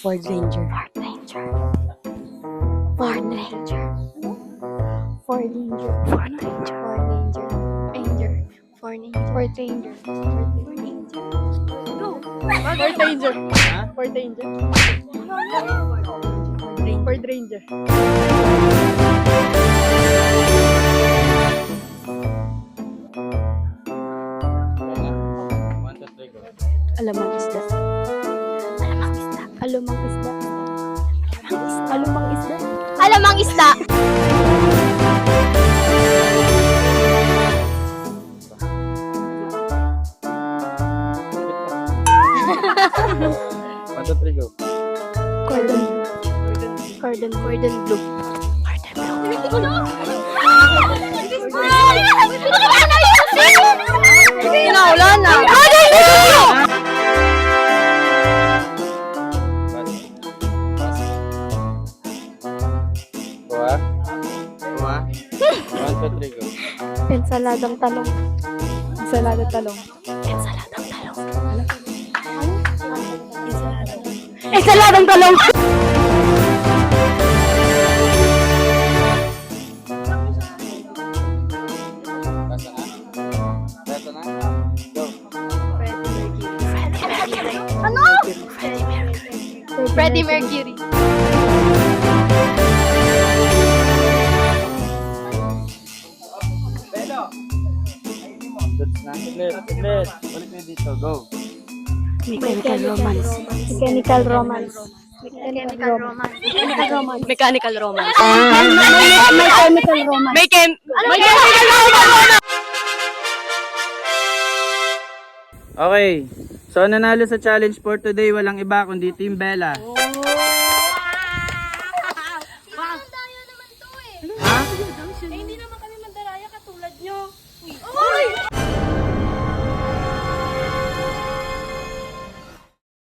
Ford Ranger. Ford Ranger. Ford Ranger. Ford Ranger. Ford Ranger. Ford Ranger. Ranger. Ford Ranger. Ford Ranger. Ford Ranger. Go! Ford Ranger. Ha? Ford Ranger. Ford Ranger. One, two, three, go. Alamang isda. Alamang isda. Alumang isda. Alumang isda. Alamang isda. One, two, three, go. Cordon. Cordon. Cordon blue. Wala na. Kuha. Kuha. One, two, three, go. Ensaladang talong. Salada talong. Ensaladang talong. Ensaladang talong. Basta na? Basta na? Go. Ano? Freddie Mercury. That's na. Ulit. Ulit. Ulit na dito. Go. Mechanical romance. Mechanical romance. Mechanical romance. Mechanical romance. Mechanical romance. Mechanical romance. Mechanical romance. Okay. So, nanalo sa challenge for today, walang iba kundi Team Bella. Ha? Hindi naman kami mandaraya katulad nyo.